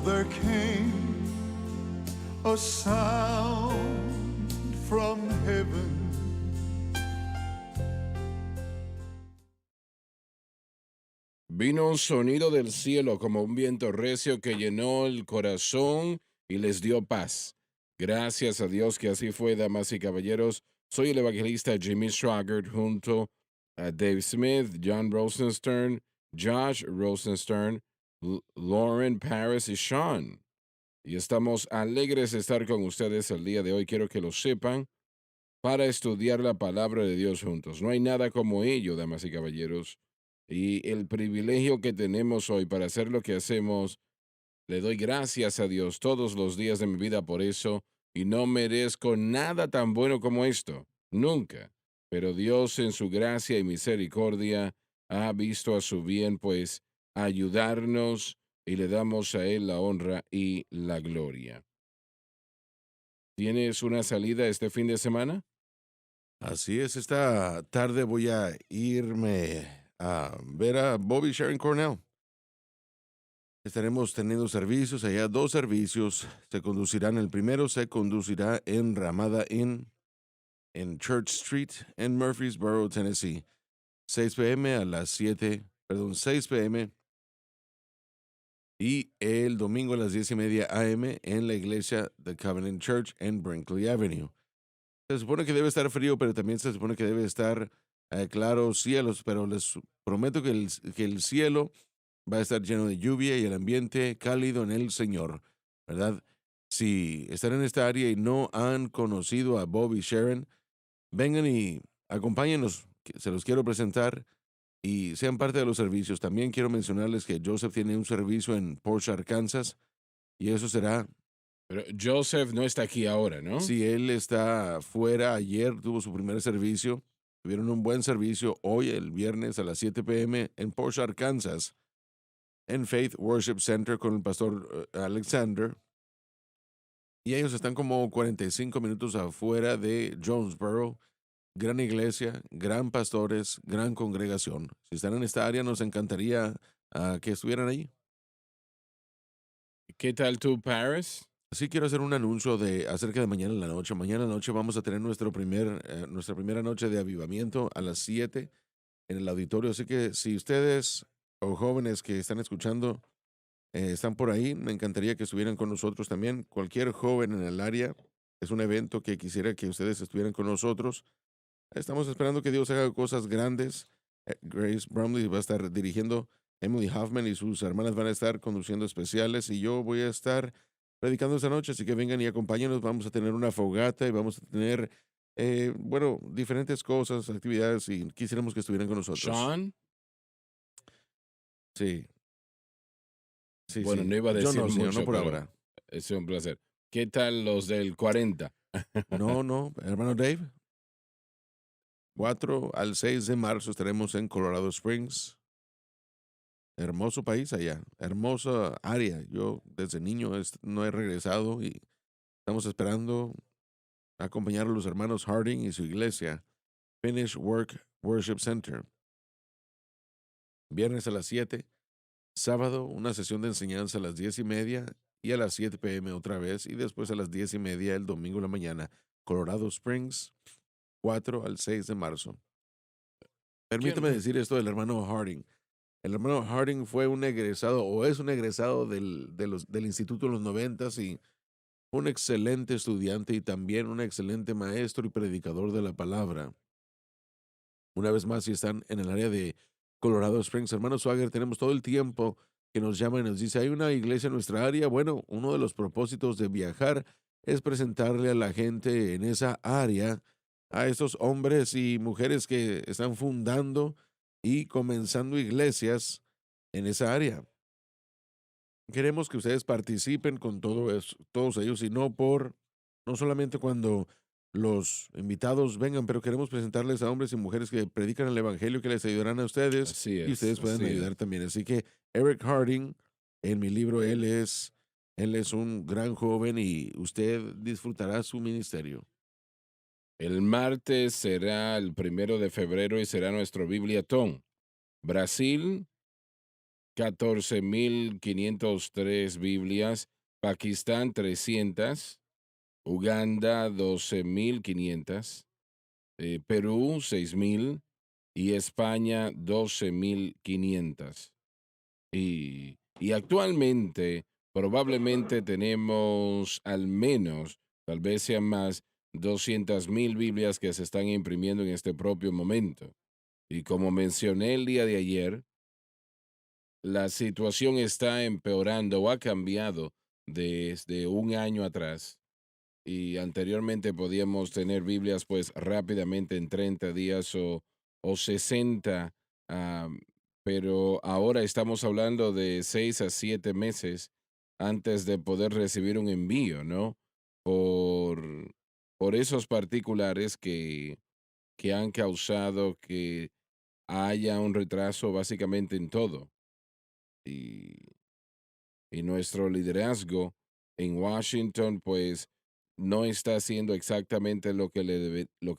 there came a sound from heaven. Vino un sonido del cielo como un viento recio que llenó el corazón y les dio paz. Gracias a Dios que así fue, damas y caballeros. Soy el evangelista Jimmy Swaggart junto a Dave Smith, John Rosenstern, Josh Rosenstern, Lauren Paris y Sean. Y estamos alegres de estar con ustedes el día de hoy. Quiero que lo sepan para estudiar la palabra de Dios juntos. No hay nada como ello, damas y caballeros. Y el privilegio que tenemos hoy para hacer lo que hacemos, le doy gracias a Dios todos los días de mi vida por eso y no merezco nada tan bueno como esto, nunca. Pero Dios en su gracia y misericordia ha visto a su bien, pues, ayudarnos y le damos a Él la honra y la gloria. ¿Tienes una salida este fin de semana? Así es, esta tarde voy a irme a ver a Bobby Sharon Cornell. Estaremos teniendo servicios allá, dos servicios se conducirán. El primero se conducirá en Ramada Inn, en Church Street, en Murfreesboro, Tennessee. 6 p.m. a las 6 p.m. Y el domingo a las 10:30 a.m. en la iglesia The Covenant Church en Brinkley Avenue. Se supone que debe estar frío, pero también se supone que debe estar claros cielos, pero les prometo que el cielo va a estar lleno de lluvia y el ambiente cálido en el Señor, ¿verdad? Si están en esta área y no han conocido a Bobby Sharon, vengan y acompáñenos, que se los quiero presentar y sean parte de los servicios. También quiero mencionarles que Joseph tiene un servicio en Portia, Arkansas, y eso será. Pero Joseph no está aquí ahora, ¿no? Si él está fuera, ayer tuvo su primer servicio, tuvieron un buen servicio hoy, el viernes a las 7 p.m. en Portia, Arkansas, en Faith Worship Center con el pastor Alexander. Y ellos están como 45 minutos afuera de Jonesboro. Gran iglesia, gran pastores, gran congregación. Si están en esta área, nos encantaría que estuvieran ahí. ¿Qué tal tú, Paris? Sí quiero hacer un anuncio acerca de mañana en la noche. Mañana en la noche vamos a tener nuestra primera noche de avivamiento a las 7 en el auditorio. Así que si ustedes o jóvenes que están escuchando están por ahí, me encantaría que estuvieran con nosotros también. Cualquier joven en el área, es un evento que quisiera que ustedes estuvieran con nosotros. Estamos esperando que Dios haga cosas grandes. Grace Bromley va a estar dirigiendo, Emily Hoffman y sus hermanas van a estar conduciendo especiales y yo voy a estar predicando esta noche, así que vengan y acompáñenos. Vamos a tener una fogata y vamos a tener, bueno, diferentes cosas, actividades y quisiéramos que estuvieran con nosotros. Sean. Sí, sí, Bueno, sí. no iba a Yo decir no, señor, no mucho, por pero ahora. es un placer. ¿Qué tal los del 40? No, no, hermano Dave. 4 al 6 de marzo estaremos en Colorado Springs. Hermoso país allá, hermosa área. Yo desde niño no he regresado y estamos esperando acompañar a los hermanos Harding y su iglesia, Finish Work Worship Center. Viernes a las 7, sábado una sesión de enseñanza a las 10:30 y a las 7 p.m. otra vez y después a las 10:30 el domingo en la mañana. Colorado Springs, 4 al 6 de marzo. Permítame ¿Quién? decir esto del hermano Harding. El hermano Harding fue un egresado o es un egresado del Instituto de los Noventas y un excelente estudiante y también un excelente maestro y predicador de la palabra. Una vez más, si están en el área de Colorado Springs, hermano Swagger, tenemos todo el tiempo que nos llama y nos dice, hay una iglesia en nuestra área. Bueno, uno de los propósitos de viajar es presentarle a la gente en esa área, a estos hombres y mujeres que están fundando y comenzando iglesias en esa área. Queremos que ustedes participen con todos ellos y no solamente cuando los invitados vengan, pero queremos presentarles a hombres y mujeres que predican el evangelio, que les ayudarán a ustedes Así y es, ustedes pueden así ayudar es. también. Así que Eric Harding, en mi libro, él es un gran joven y usted disfrutará su ministerio. El martes será el 1 de febrero y será nuestro Bibliatón. Brasil, 14.503 Biblias, Pakistán 300, Uganda 12.500, Perú 6.000 y España 12.500. Y actualmente probablemente tenemos al menos, tal vez sean más, 200.000 Biblias que se están imprimiendo en este propio momento. Y como mencioné el día de ayer, la situación está empeorando o ha cambiado desde un año atrás. Y anteriormente podíamos tener Biblias pues rápidamente en 30 días o 60, am, pero ahora estamos hablando de 6 a 7 meses antes de poder recibir un envío, ¿no? Por, por esos particulares que han causado que haya un retraso básicamente en todo. Y y nuestro liderazgo en Washington pues no está haciendo exactamente lo que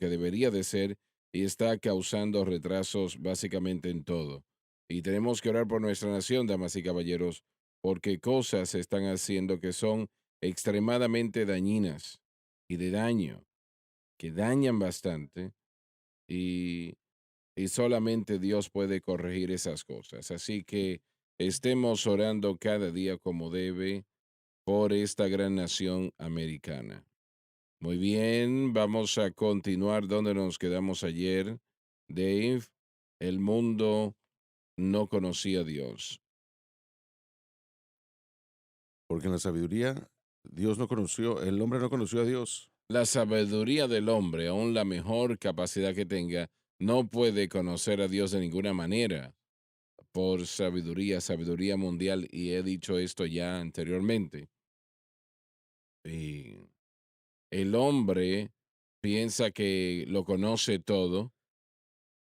debería de ser y está causando retrasos básicamente en todo. Y tenemos que orar por nuestra nación, damas y caballeros, porque cosas se están haciendo que son extremadamente dañinas y de daño, que dañan bastante y y solamente Dios puede corregir esas cosas. Así que estemos orando cada día como debe por esta gran nación americana. Muy bien, vamos a continuar donde nos quedamos ayer. Dave, el mundo no conocía a Dios. Porque en la sabiduría, el hombre no conoció a Dios. La sabiduría del hombre, aun la mejor capacidad que tenga, no puede conocer a Dios de ninguna manera. Por sabiduría, sabiduría mundial, y he dicho esto ya anteriormente. Y el hombre piensa que lo conoce todo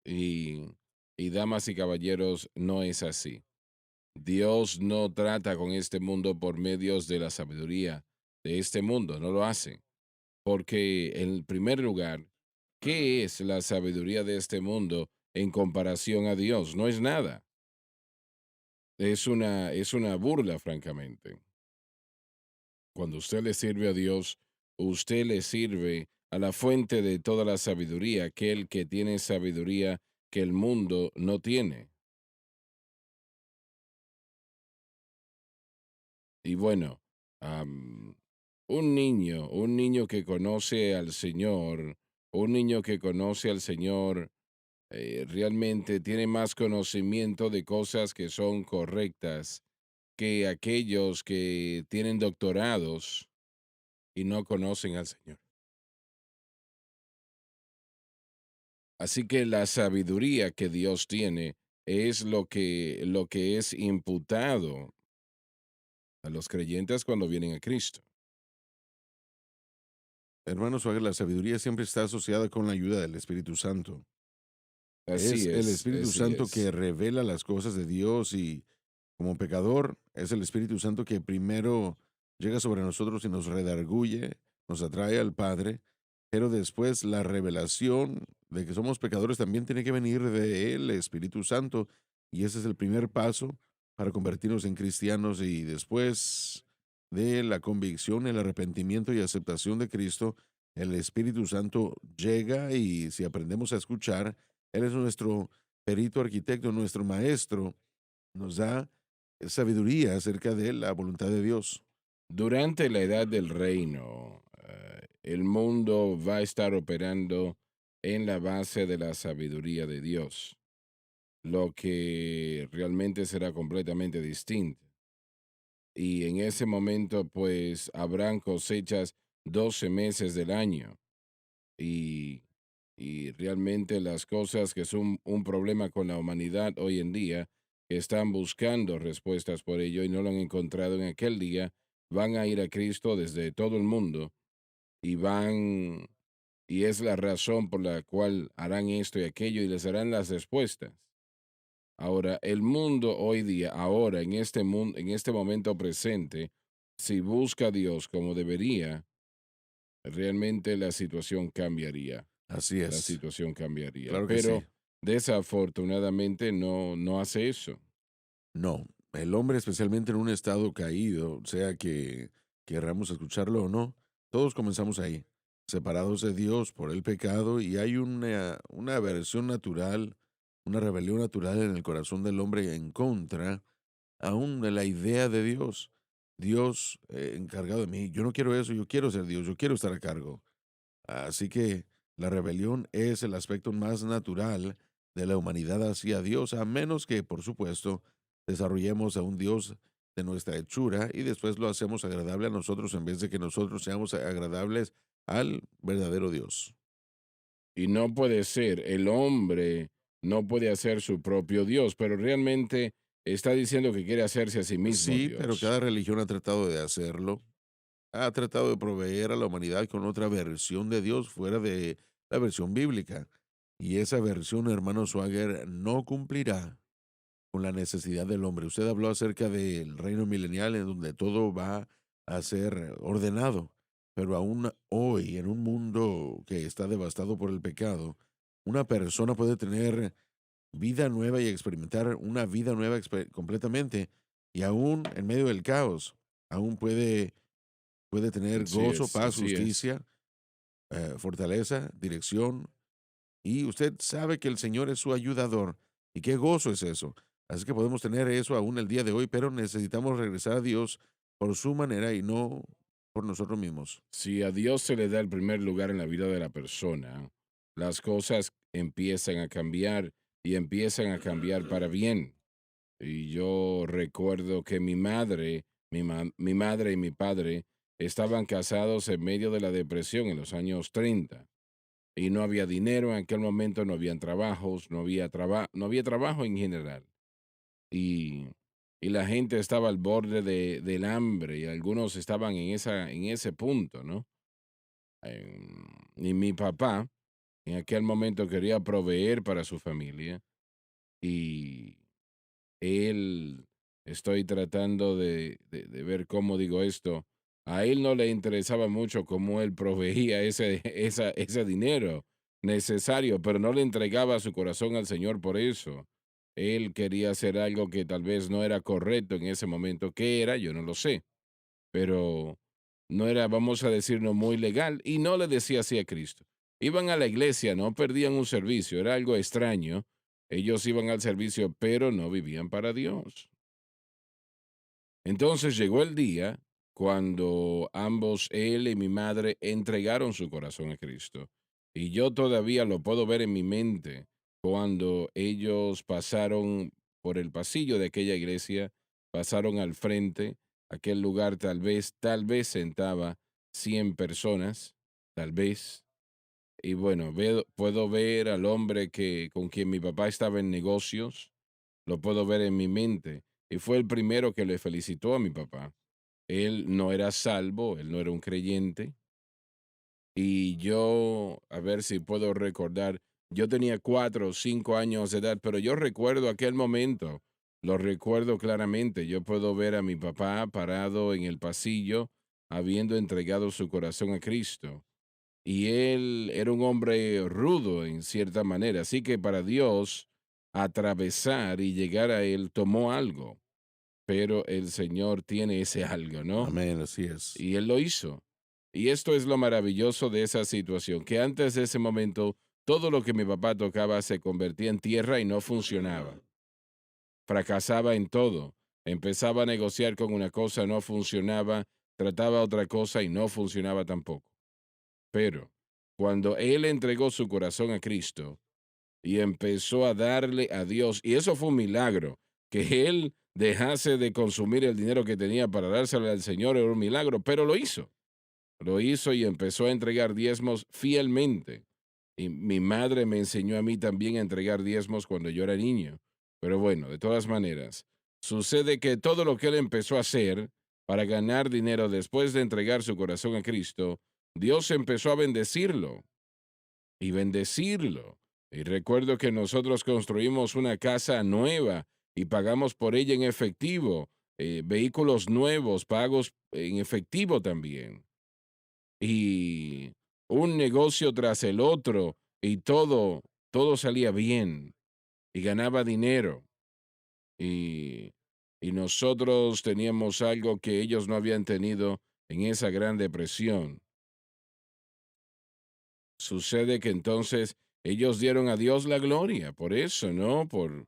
y, y damas y caballeros, no es así. Dios no trata con este mundo por medios de la sabiduría de este mundo, no lo hace. Porque en primer lugar, ¿qué es la sabiduría de este mundo en comparación a Dios? No es nada. Es una burla, francamente. Cuando usted le sirve a Dios, usted le sirve a la fuente de toda la sabiduría, aquel que tiene sabiduría que el mundo no tiene. Y bueno, am, un niño que conoce al Señor, un niño que conoce al Señor, realmente tiene más conocimiento de cosas que son correctas que aquellos que tienen doctorados y no conocen al Señor. Así que la sabiduría que Dios tiene es lo que es imputado a los creyentes cuando vienen a Cristo. Hermanos, la sabiduría siempre está asociada con la ayuda del Espíritu Santo. Es el Espíritu Así Santo que es. revela las cosas de Dios y como pecador es el Espíritu Santo que primero llega sobre nosotros y nos redarguye, nos atrae al Padre, pero después la revelación de que somos pecadores también tiene que venir de el Espíritu Santo y ese es el primer paso para convertirnos en cristianos y después de la convicción, el arrepentimiento y aceptación de Cristo, el Espíritu Santo llega y si aprendemos a escuchar, Él es nuestro perito arquitecto, nuestro maestro, nos da sabiduría acerca de la voluntad de Dios. Durante la edad del reino, el mundo va a estar operando en la base de la sabiduría de Dios, lo que realmente será completamente distinto. Y en ese momento, pues, habrán cosechas 12 meses del año. Y, y realmente las cosas que son un problema con la humanidad hoy en día, que están buscando respuestas por ello y no lo han encontrado en aquel día, van a ir a Cristo desde todo el mundo y y es la razón por la cual harán esto y aquello y les darán las respuestas. Ahora, el mundo hoy día, ahora, en este mundo, en este momento presente, si busca a Dios como debería, realmente la situación cambiaría. Así La es, situación cambiaría. claro que sí. Pero desafortunadamente no hace eso. No, el hombre, especialmente en un estado caído, sea que querramos escucharlo o no, todos comenzamos ahí, separados de Dios por el pecado, y hay una aversión natural, una rebelión natural en el corazón del hombre en contra aún de la idea de Dios. Dios encargado de mí, yo no quiero eso, yo quiero ser Dios, yo quiero estar a cargo. Así que la rebelión es el aspecto más natural de la humanidad hacia Dios, a menos que, por supuesto, desarrollemos a un Dios de nuestra hechura y después lo hacemos agradable a nosotros en vez de que nosotros seamos agradables al verdadero Dios. Y no puede ser, el hombre no puede hacer su propio Dios, pero realmente está diciendo que quiere hacerse a sí mismo Sí, pero Dios. cada religión ha tratado de hacerlo, ha tratado de proveer a la humanidad con otra versión de Dios fuera de la versión bíblica. Y esa versión, hermano Swagger, no cumplirá con la necesidad del hombre. Usted habló acerca del reino milenial en donde todo va a ser ordenado, pero aún hoy, en un mundo que está devastado por el pecado, una persona puede tener vida nueva y experimentar una vida nueva completamente, y aún en medio del caos, aún puede tener Así gozo, es, paz, así es. justicia, fortaleza, dirección, y usted sabe que el Señor es su ayudador. Y qué gozo es eso. Así que podemos tener eso aún el día de hoy, pero necesitamos regresar a Dios por su manera y no por nosotros mismos. Si a Dios se le da el primer lugar en la vida de la persona, las cosas empiezan a cambiar y empiezan a cambiar para bien. Y yo recuerdo que mi madre y mi padre estaban casados en medio de la depresión en los años 30 y no había dinero en aquel momento, no habían trabajos, no había trabajo en general. Y, y la gente estaba al borde del hambre y algunos estaban en ese punto, ¿no? Y mi papá en aquel momento quería proveer para su familia y él, estoy tratando de ver cómo digo esto, a él no le interesaba mucho cómo él proveía ese dinero necesario, pero no le entregaba su corazón al Señor por eso. Él quería hacer algo que tal vez no era correcto en ese momento. ¿Qué era? Yo no lo sé, pero no era, vamos a decirlo, muy legal y no le decía así a Cristo. Iban a la iglesia, no perdían un servicio, era algo extraño. Ellos iban al servicio, pero no vivían para Dios. Entonces llegó el día cuando ambos, él y mi madre, entregaron su corazón a Cristo. Y yo todavía lo puedo ver en mi mente cuando ellos pasaron por el pasillo de aquella iglesia, pasaron al frente, aquel lugar tal vez sentaba 100 personas, tal vez. Y bueno, puedo ver al hombre con quien mi papá estaba en negocios, lo puedo ver en mi mente. Y fue el primero que le felicitó a mi papá. Él no era salvo, él no era un creyente. Y yo, a ver si puedo recordar, yo tenía 4 o 5 años de edad, pero yo recuerdo aquel momento, lo recuerdo claramente. Yo puedo ver a mi papá parado en el pasillo, habiendo entregado su corazón a Cristo. Y él era un hombre rudo en cierta manera, así que para Dios atravesar y llegar a él tomó algo, pero el Señor tiene ese algo, ¿no? Amén, así es. Y él lo hizo. Y esto es lo maravilloso de esa situación, que antes de ese momento todo lo que mi papá tocaba se convertía en tierra y no funcionaba. Fracasaba en todo. Empezaba a negociar con una cosa, no funcionaba, trataba otra cosa y no funcionaba tampoco. Pero cuando él entregó su corazón a Cristo y empezó a darle a Dios, y eso fue un milagro, que él dejase de consumir el dinero que tenía para dárselo al Señor era un milagro, pero lo hizo. Lo hizo y empezó a entregar diezmos fielmente. Y mi madre me enseñó a mí también a entregar diezmos cuando yo era niño. Pero bueno, de todas maneras, sucede que todo lo que él empezó a hacer para ganar dinero después de entregar su corazón a Cristo, Dios empezó a bendecirlo y bendecirlo. Y recuerdo que nosotros construimos una casa nueva y pagamos por ella en efectivo, vehículos nuevos, pagos en efectivo también. Y un negocio tras el otro y todo salía bien y ganaba dinero. Y y nosotros teníamos algo que ellos no habían tenido en esa gran depresión. Sucede que entonces ellos dieron a Dios la gloria por eso, ¿no? Por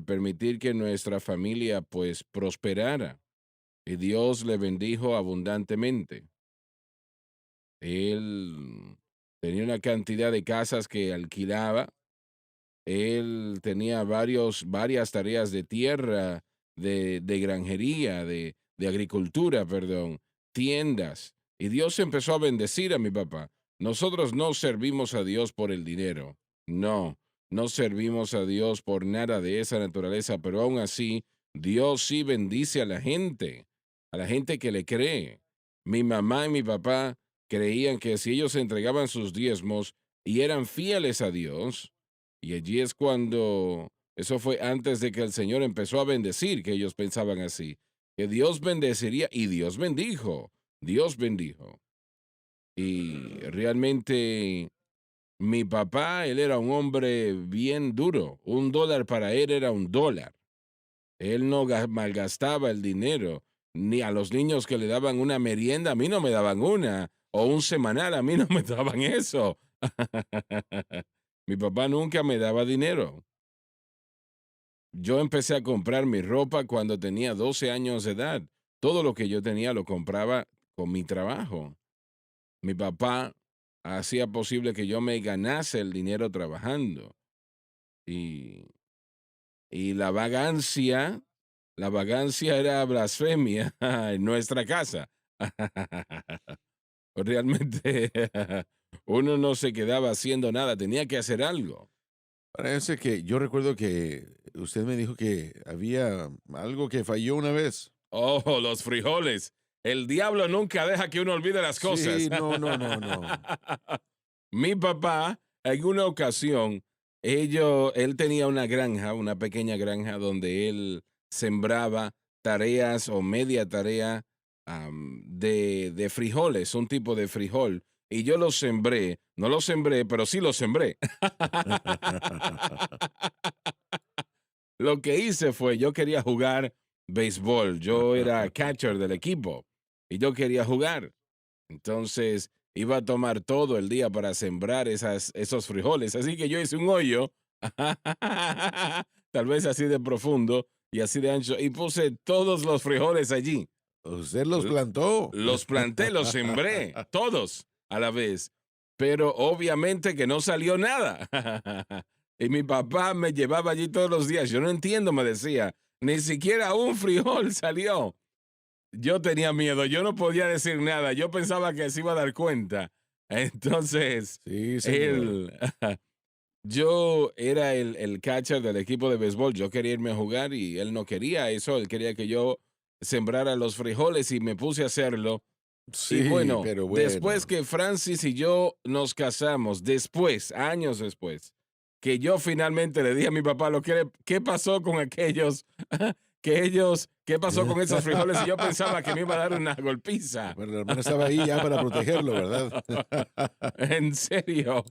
permitir que nuestra familia pues prosperara. Y Dios le bendijo abundantemente. Él tenía una cantidad de casas que alquilaba. Él tenía varias tareas de tierra, de granjería, de agricultura, perdón, tiendas. Y Dios empezó a bendecir a mi papá. Nosotros no servimos a Dios por el dinero. No, no servimos a Dios por nada de esa naturaleza, pero aún así, Dios sí bendice a la gente que le cree. Mi mamá y mi papá creían que si ellos entregaban sus diezmos y eran fieles a Dios, y allí es cuando, eso fue antes de que el Señor empezó a bendecir, que ellos pensaban así, que Dios bendeciría y Dios bendijo. Y realmente mi papá, él era un hombre bien duro. $1 para él era $1. Él no malgastaba el dinero, ni a los niños que le daban una merienda, a mí no me daban una, o un semanal, a mí no me daban eso. Mi papá nunca me daba dinero. Yo empecé a comprar mi ropa cuando tenía 12 años de edad. Todo lo que yo tenía lo compraba con mi trabajo. Mi papá hacía posible que yo me ganase el dinero trabajando. Y, y la vagancia era blasfemia en nuestra casa. Realmente uno no se quedaba haciendo nada, tenía que hacer algo. Parece que yo recuerdo que usted me dijo que había algo que falló una vez. Oh, los frijoles. El diablo nunca deja que uno olvide las cosas. Sí, no, no, no, no. Mi papá, en una ocasión, él tenía una granja, una pequeña granja donde él sembraba tareas o media tarea de frijoles, un tipo de frijol. Y yo los sembré, no los sembré, pero sí los sembré. Lo que hice fue, yo quería jugar béisbol, yo era catcher del equipo y yo quería jugar. Entonces iba a tomar todo el día para sembrar esos frijoles. Así que yo hice un hoyo, tal vez así de profundo y así de ancho, y puse todos los frijoles allí. Usted los L- plantó. Los planté, los sembré, todos a la vez. Pero obviamente que no salió nada. Y mi papá me llevaba allí todos los días. Yo no entiendo, me decía. Ni siquiera un frijol salió. Yo tenía miedo, yo no podía decir nada. Yo pensaba que se iba a dar cuenta. Entonces, Sí, señor. él, yo era el catcher del equipo de béisbol. Yo quería irme a jugar y él no quería eso. Él quería que yo sembrara los frijoles y me puse a hacerlo. Y Sí, bueno, pero después bueno. que Francis y yo nos casamos, después, años después, que yo finalmente le dije a mi papá qué pasó con aquellos, qué pasó con esos frijoles y yo pensaba que me iba a dar una golpiza. Bueno, la hermana estaba ahí ya para protegerlo, ¿verdad? En serio.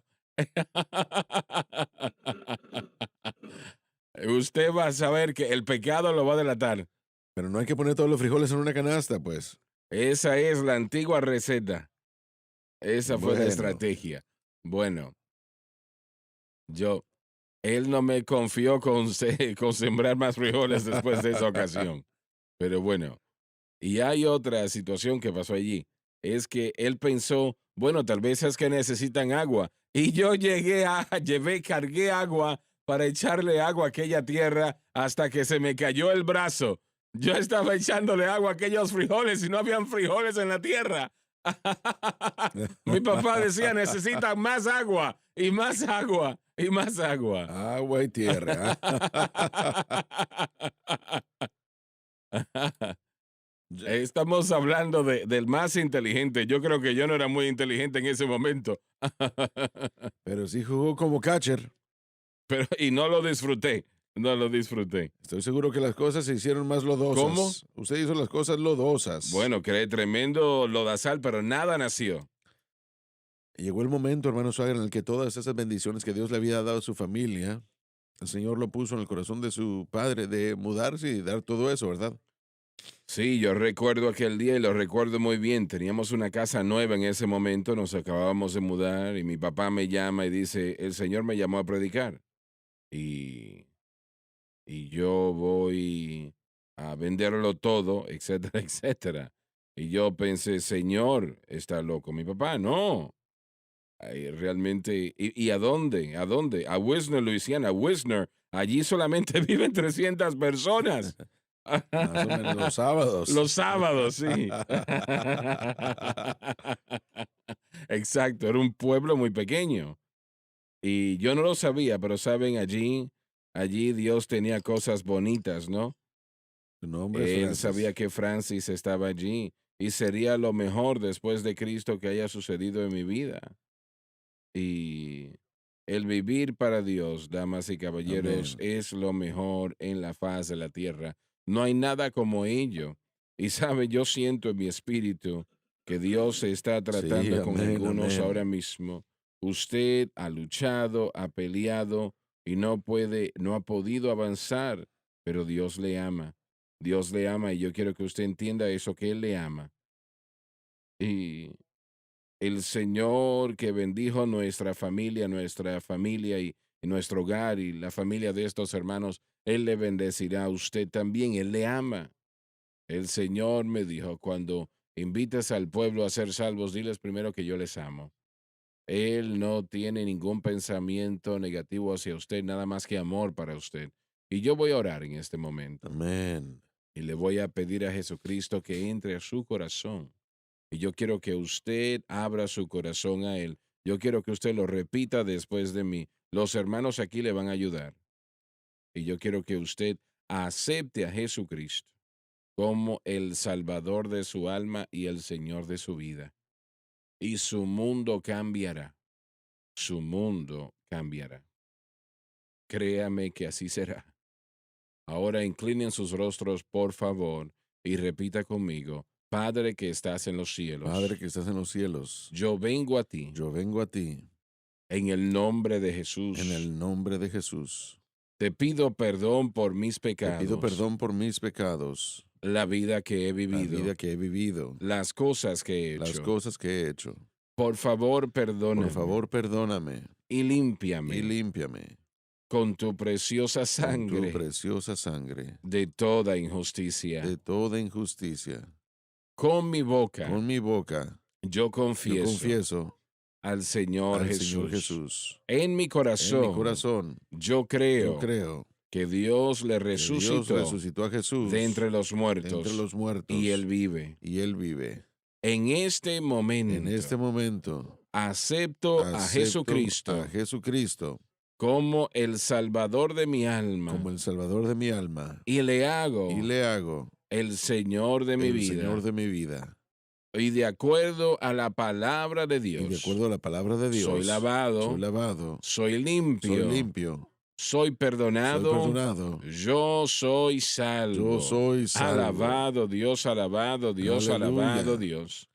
Usted va a saber que el pecado lo va a delatar. Pero no hay que poner todos los frijoles en una canasta, pues. Esa es la antigua receta. Esa fue la Bueno, estrategia. Bueno, yo, él no me confió con, con sembrar más frijoles después de esa ocasión. Pero bueno, y hay otra situación que pasó allí. Es que él pensó, bueno, tal vez es que necesitan agua. Y yo cargué agua para echarle agua a aquella tierra hasta que se me cayó el brazo. Yo estaba echándole agua a aquellos frijoles y no habían frijoles en la tierra. Mi papá decía, necesitan más agua y más agua y más agua. agua y tierra. Estamos hablando del más inteligente. Yo creo que yo no era muy inteligente en ese momento. Pero sí jugó como catcher. Y no lo disfruté. No lo disfruté. Estoy seguro que las cosas se hicieron más ¿Cómo? lodosas. Usted hizo las cosas lodosas. Bueno, creé tremendo lodazal, pero nada nació. Llegó el momento, hermano Suárez, en el que todas esas bendiciones que Dios le había dado a su familia el Señor lo puso en el corazón de su padre de mudarse y dar todo eso, ¿verdad? Sí, yo recuerdo aquel día y lo recuerdo muy bien. Teníamos una casa nueva en ese momento, nos acabábamos de mudar y mi papá me llama y dice, el Señor me llamó a predicar y, y yo voy a venderlo todo, etcétera, etcétera. Y yo pensé, Señor, está loco. Mi papá, no. Ay, realmente, ¿y a dónde? ¿A dónde? A Wisner, Luisiana. Wisner, allí solamente viven 300 personas. Más o menos los sábados. Los sábados, sí. Exacto, era un pueblo muy pequeño. Y yo no lo sabía, pero saben, allí Dios tenía cosas bonitas, ¿no? Su nombre es Él Francis. sabía que Francis estaba allí y sería lo mejor después de Cristo que haya sucedido en mi vida. Y el vivir para Dios, damas y caballeros, Amén. es lo mejor en la faz de la tierra. No hay nada como ello. Y sabe, yo siento en mi espíritu que Dios está Sí, tratando con amén, algunos ahora amén. mismo. Usted ha luchado, ha peleado y no ha podido avanzar, pero Dios le ama. Dios le ama y yo quiero que usted entienda eso, que Él le ama. Y el Señor que bendijo nuestra familia y nuestro hogar y la familia de estos hermanos, Él le bendecirá a usted también, Él le ama. El Señor me dijo, cuando invites al pueblo a ser salvos, diles primero que yo les amo. Él no tiene ningún pensamiento negativo hacia usted, nada más que amor para usted. Y yo voy a orar en este momento Amén. y le voy a pedir a Jesucristo que entre a su corazón y yo quiero que usted abra su corazón a Él. Yo quiero que usted lo repita después de mí. Los hermanos aquí le van a ayudar. Y yo quiero que usted acepte a Jesucristo como el Salvador de su alma y el Señor de su vida. Y su mundo cambiará. Su mundo cambiará. Créame que así será. Ahora inclinen sus rostros, por favor, y repita conmigo. Padre que estás en los Padre cielos, que estás en los cielos, yo vengo a ti yo vengo a ti en el nombre de en Jesús. el nombre de Jesús. Te pido perdón por mis Te pido pecados, perdón por mis pecados, la vida que he la vida vivido, que he vivido, las cosas que he las hecho. cosas que he hecho. Por favor, Por perdóname favor, perdóname y y límpiame límpiame con tu preciosa con tu sangre preciosa sangre de toda de injusticia. toda injusticia. Con mi boca Con mi boca yo yo confieso confieso al Señor al Señor Jesús. Jesús. En mi En mi corazón corazón yo yo creo creo que Dios le que Dios resucitó resucitó a de Jesús entre los de entre muertos los y Él muertos vive. y Él vive. En este En este momento momento acepto a acepto a Jesucristo Jesucristo como el Salvador de mi como alma el Salvador de mi alma y le y hago le hago el Señor de mi el Señor vida. de mi vida. Y de acuerdo a la palabra de Y de Dios, acuerdo a la palabra de soy Dios, soy lavado, lavado, soy soy limpio, limpio, soy soy perdonado, perdonado, yo soy yo salvo. soy salvo. Alabado Dios, alabado Dios, alabado Aleluya. Dios.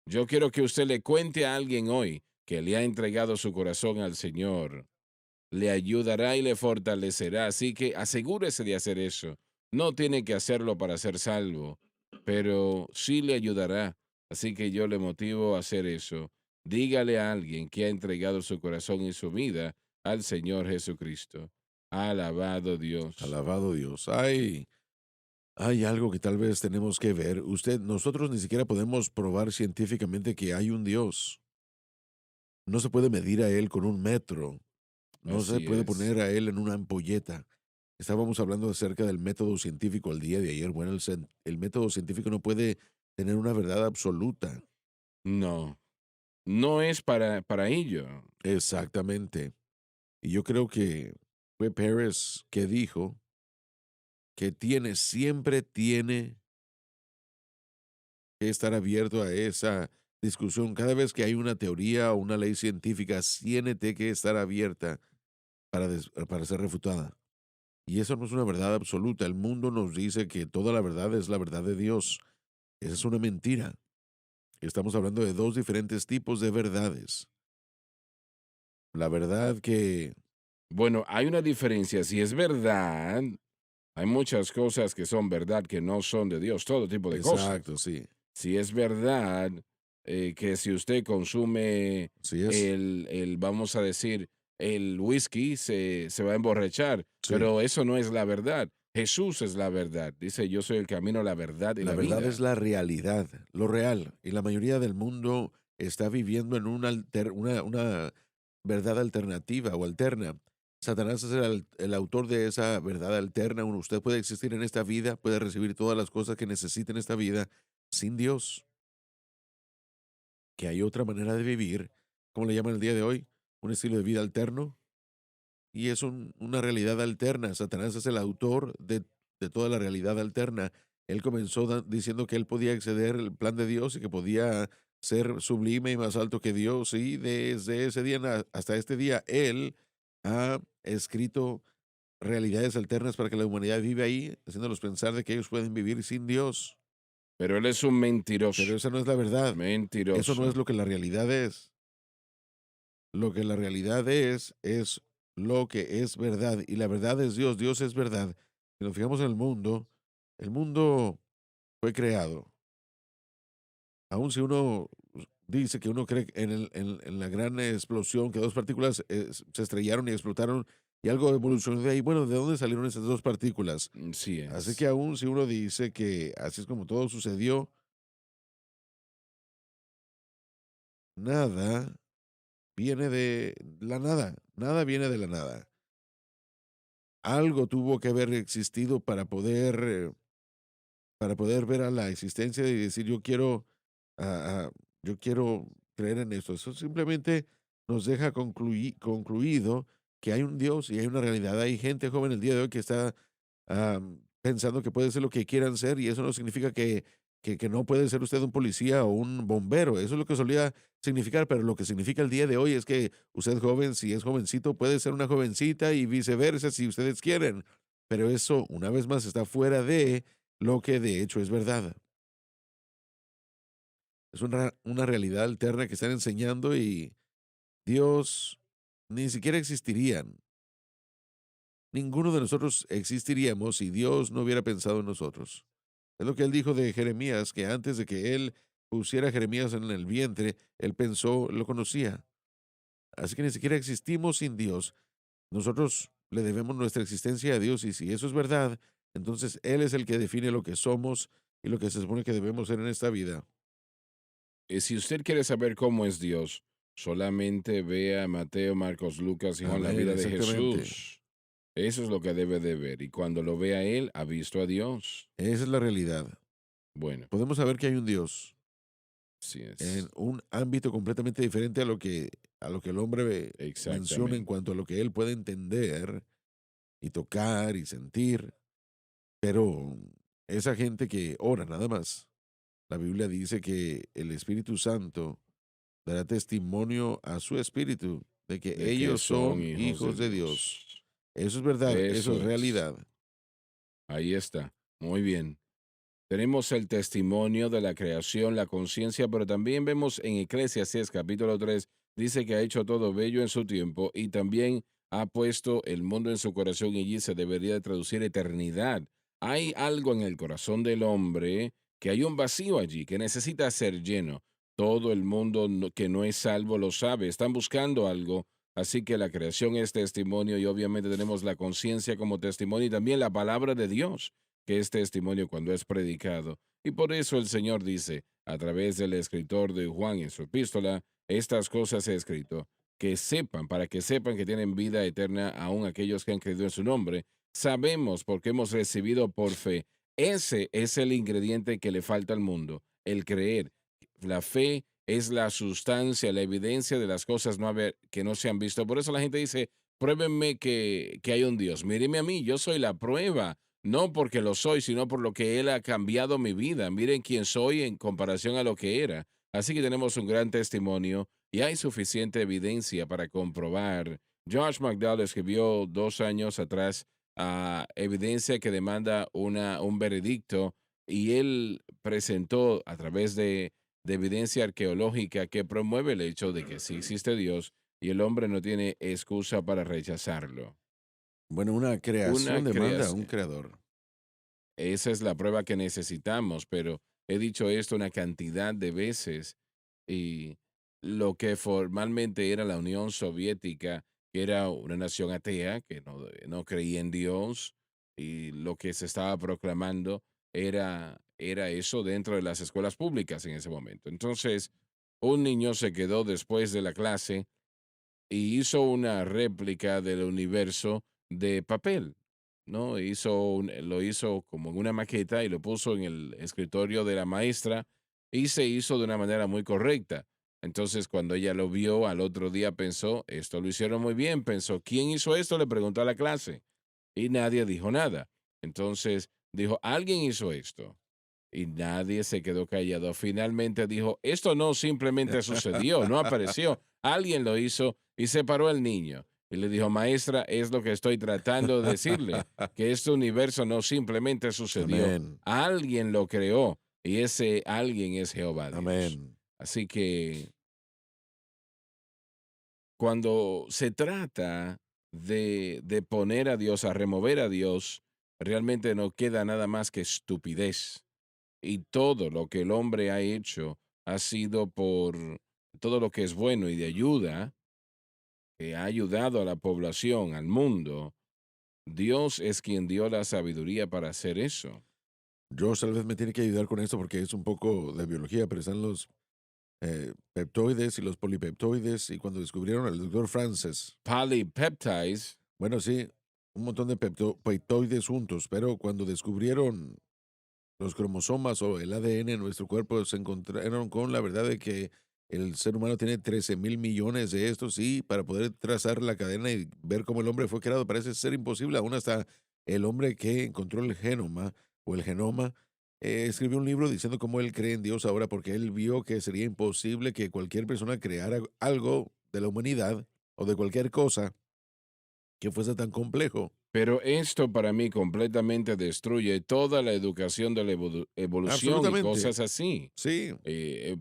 Yo quiero que usted le cuente a alguien hoy que le ha entregado su corazón al Señor. Le ayudará y le fortalecerá. Así que asegúrese de hacer eso. No tiene que hacerlo para ser salvo, pero sí le ayudará. Así que yo le motivo a hacer eso. Dígale a alguien que ha entregado su corazón y su vida al Señor Jesucristo. Alabado Dios. Alabado Dios. Hay algo que tal vez tenemos que ver. Nosotros ni siquiera podemos probar científicamente que hay un Dios. No se puede medir a Él con un metro. No se Así puede es. poner a Él en una ampolleta. Estábamos hablando acerca del método científico el día de ayer. Bueno, el método científico no puede tener una verdad absoluta. No, no es para ello. Exactamente. Y yo creo que fue Pérez que dijo que siempre tiene que estar abierto a esa discusión. Cada vez que hay una teoría o una ley científica, tiene que estar abierta para ser refutada. Y eso no es una verdad absoluta. El mundo nos dice que toda la verdad es la verdad de Dios. Esa es una mentira. Estamos hablando de dos diferentes tipos de verdades. La verdad que Bueno, hay una diferencia. Si es verdad, hay muchas cosas que son verdad que no son de Dios, todo tipo de Exacto, cosas. sí. Si es verdad que si usted consume Así es. vamos a decir, el whisky, se va a emborrachar, Sí. pero eso no es la verdad. Jesús es la verdad. Dice, yo soy el camino, la verdad y La la verdad es vida. la realidad, lo real. Y la mayoría del mundo está viviendo en una verdad alternativa o alterna. Satanás es el autor de esa verdad alterna. Usted puede existir en esta vida, puede recibir todas las cosas que necesita en esta vida sin Dios, que hay otra manera de vivir, como le llaman el día de hoy, un estilo de vida alterno. Y es una realidad alterna. Satanás es el autor de toda la realidad alterna. Él comenzó diciendo que él podía exceder el plan de Dios y que podía ser sublime y más alto que Dios. Y desde ese día hasta este día, él ha escrito realidades alternas para que la humanidad vive ahí, haciéndolos pensar de que ellos pueden vivir sin Dios. Pero él es un Pero mentiroso, esa no es la verdad. Eso no es mentiroso. lo que la realidad es. Lo que la realidad es lo que es verdad. Y la verdad es Dios, Dios es verdad. Si nos fijamos en el mundo fue creado. Aun si uno dice que uno cree en la gran explosión, que dos partículas se estrellaron y explotaron y algo evolucionó de ahí. Bueno, ¿de dónde salieron esas dos partículas? Sí Así que es. aun si uno dice que así es como todo sucedió, nada viene de la nada. Nada viene de la nada. Algo tuvo que haber existido para poder ver a la existencia y decir yo quiero creer en esto. Eso simplemente nos deja concluido que hay un Dios y hay una realidad. Hay gente joven el día de hoy que está pensando que puede ser lo que quieran ser y eso no significa que no puede ser usted un policía o un bombero. Eso es lo que solía significar, pero lo que significa el día de hoy es que usted joven, si es jovencito, puede ser una jovencita y viceversa si ustedes quieren. Pero eso, una vez más, está fuera de lo que de hecho es verdad. Es una realidad alterna que están enseñando y Dios ni siquiera existirían. Ninguno de nosotros existiríamos si Dios no hubiera pensado en nosotros. Es lo que él dijo de Jeremías, que antes de que él pusiera a Jeremías en el vientre, él pensó, lo conocía. Así que ni siquiera existimos sin Dios. Nosotros le debemos nuestra existencia a Dios y si eso es verdad, entonces Él es el que define lo que somos y lo que se supone que debemos ser en esta vida. Si usted quiere saber cómo es Dios, solamente vea Mateo, Marcos, Lucas y Juan, la Amén, vida de exactamente. Jesús. Eso es lo que debe de ver. Y cuando lo vea él, ha visto a Dios. Esa es la realidad. Bueno, Podemos saber que hay un Dios sí en es. un ámbito completamente diferente a lo que el hombre menciona en Exactamente. cuanto a lo que él puede entender y tocar y sentir. Pero esa gente que ora nada más, la Biblia dice que el Espíritu Santo dará testimonio a su espíritu de que De que ellos son son hijos de hijos de Dios. Dios. Eso es verdad, eso es Eso es. realidad. Ahí está. Muy bien. Tenemos el testimonio de la creación, la conciencia, pero también vemos en Eclesiastes capítulo 3 dice que ha hecho todo bello en su tiempo y también ha puesto el mundo en su corazón y allí se debería de traducir eternidad. Hay algo en el corazón del hombre, que hay un vacío allí que necesita ser lleno. Todo el mundo que no es salvo lo sabe, están buscando algo. Así que la creación es testimonio y obviamente tenemos la conciencia como testimonio y también la palabra de Dios que es testimonio cuando es predicado. Y por eso el Señor dice, a través del escritor de Juan en su epístola, estas cosas he escrito, que sepan, para que sepan que tienen vida eterna aún aquellos que han creído en su nombre. Sabemos porque hemos recibido por fe. Ese es el ingrediente que le falta al mundo, el creer. La fe es la sustancia, la evidencia de las cosas que no se han visto. Por eso la gente dice, pruébenme que hay un Dios. Míreme a mí, yo soy la prueba no porque lo soy, sino por lo que Él ha cambiado mi vida. Miren quién soy en comparación a lo que era. Así que tenemos un gran testimonio y hay suficiente evidencia para comprobar. Josh McDowell escribió 2 años atrás evidencia que demanda un veredicto y él presentó a través de evidencia arqueológica que promueve el hecho de que sí existe Dios y el hombre no tiene excusa para rechazarlo. Bueno, una Una creación demanda a un creación. creador. Esa es la prueba que necesitamos, pero he dicho esto una cantidad de veces y lo que formalmente era la Unión Soviética, que era una nación atea, que no creía en Dios, y lo que se estaba proclamando era eso dentro de las escuelas públicas en ese momento. Entonces, un niño se quedó después de la clase y hizo una réplica del universo de papel, ¿no? Lo hizo como en una maqueta y lo puso en el escritorio de la maestra y se hizo de una manera muy correcta. Entonces, cuando ella lo vio al otro día, pensó, esto lo hicieron muy bien. Pensó, ¿quién hizo esto? Le preguntó a la clase y nadie dijo nada. Entonces, dijo, alguien hizo esto y nadie se quedó callado. Finalmente dijo, esto no simplemente sucedió, no apareció, alguien lo hizo y se paró el niño. Y le dijo, maestra, es lo que estoy tratando de decirle, que este universo no simplemente sucedió, Amén. alguien lo creó y ese alguien es Jehová Dios. Amén. Así que cuando se trata de poner a Dios, a remover a Dios, realmente no queda nada más que estupidez y todo lo que el hombre ha hecho ha sido por todo lo que es bueno y de ayuda, que ha ayudado a la población, al mundo. Dios es quien dio la sabiduría para hacer eso. Josh tal vez me tiene que ayudar con esto porque es un poco de biología, pero están los peptoides y los polipeptoides. Y cuando descubrieron al doctor Francis, Polypeptides, bueno, sí, un montón de peptoides juntos, pero cuando descubrieron los cromosomas o el ADN en nuestro cuerpo, se encontraron con la verdad de que el ser humano tiene 13.000 millones de estos y para poder trazar la cadena y ver cómo el hombre fue creado parece ser imposible. Aún hasta el hombre que encontró el genoma o el genoma escribió un libro diciendo cómo él cree en Dios ahora porque él vio que sería imposible que cualquier persona creara algo de la humanidad o de cualquier cosa que fuese tan complejo. pero esto para mí completamente destruye toda la educación de la evolución y Absolutamente. cosas así. Sí,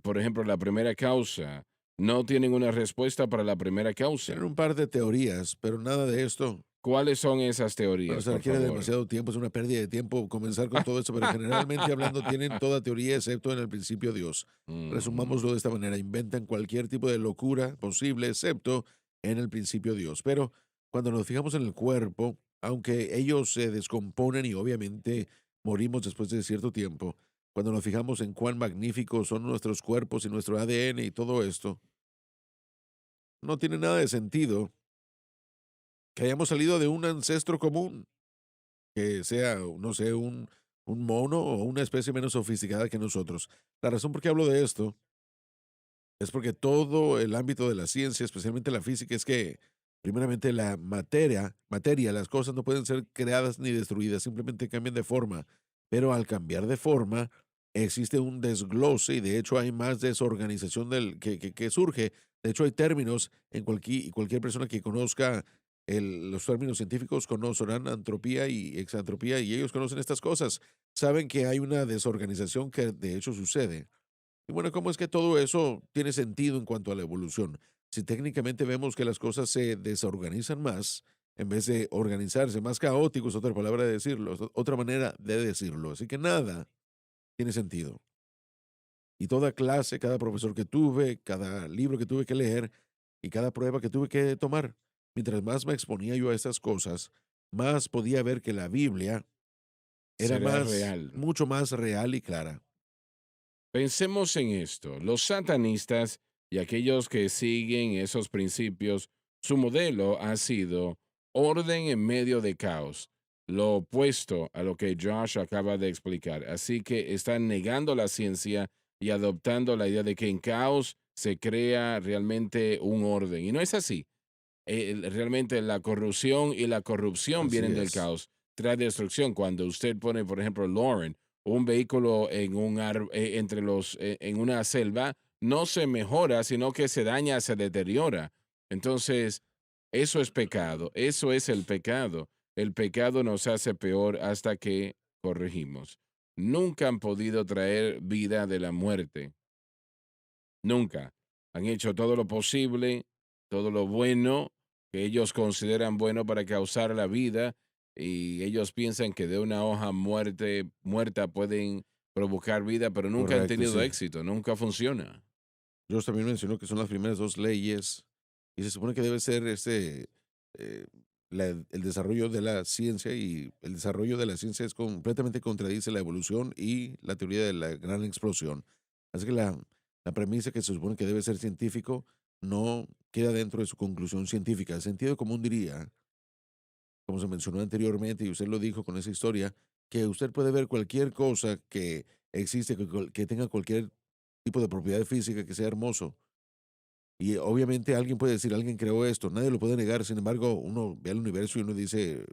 Por ejemplo, la primera causa, no tienen una respuesta para la primera tienen causa. un par de teorías, pero nada de esto. ¿Cuáles son esas Bueno, teorías, se por requiere favor? demasiado tiempo, es una pérdida de tiempo comenzar con todo eso, pero generalmente hablando tienen toda teoría excepto en el principio Dios. Ujú. Resumámoslo de esta manera, inventan cualquier tipo de locura posible excepto en el principio Dios. Pero cuando nos fijamos en el cuerpo, aunque ellos se descomponen y obviamente morimos después de cierto tiempo, cuando nos fijamos en cuán magníficos son nuestros cuerpos y nuestro ADN y todo esto, no tiene nada de sentido que hayamos salido de un ancestro común que sea, no sé, un mono o una especie menos sofisticada que nosotros. La razón por qué hablo de esto es porque todo el ámbito de la ciencia, especialmente la física, es que, primeramente, la materia, las cosas no pueden ser creadas ni destruidas, simplemente cambian de forma. Pero al cambiar de forma, existe un desglose y de hecho hay más desorganización que surge. De hecho, hay términos en cualquier persona que conozca los términos científicos conocerán antropía y exantropía y ellos conocen estas cosas. Saben que hay una desorganización que de hecho sucede. Y bueno, ¿cómo es que todo eso tiene sentido en cuanto a la evolución? Si técnicamente vemos que las cosas se desorganizan más, en vez de organizarse, más caótico es otra palabra de decirlo, es otra manera de decirlo. Así que nada tiene sentido. Y toda clase, cada profesor que tuve, cada libro que tuve que leer y cada prueba que tuve que tomar, mientras más me exponía yo a estas cosas, más podía ver que la Biblia era Será más, real. mucho más real y clara. Pensemos en esto. Los satanistas y aquellos que siguen esos principios, su modelo ha sido orden en medio de caos, lo opuesto a lo que Josh acaba de explicar. Así que están negando la ciencia y adoptando la idea de que en caos se crea realmente un orden. Y no es así. Realmente la corrupción y la corrupción Así vienen del es. caos, trae destrucción. Cuando usted pone, por ejemplo, Lauren, un vehículo en en una selva, no se mejora, sino que se daña, se deteriora. Entonces, eso es pecado, eso es el pecado. El pecado nos hace peor hasta que corregimos. Nunca han podido traer vida de la muerte, nunca. Han hecho todo lo posible, todo lo bueno que ellos consideran bueno para causar la vida y ellos piensan que de una hoja muerta pueden provocar vida, pero nunca han Correcto, tenido sí. éxito, nunca funciona. Dios también mencionó que son las primeras 2 leyes, y se supone que debe ser, eh, el desarrollo de la ciencia, y el desarrollo de la ciencia es completamente contradice la evolución y la teoría de la gran explosión. Así que la premisa que se supone que debe ser científico no queda dentro de su conclusión científica. El sentido común diría, como se mencionó anteriormente, y usted lo dijo con esa historia, que usted puede ver cualquier cosa que existe, que tenga cualquier tipo de propiedad física que sea hermoso. Y obviamente alguien puede decir, alguien creó esto, nadie lo puede negar. Sin embargo, uno ve al universo y uno dice,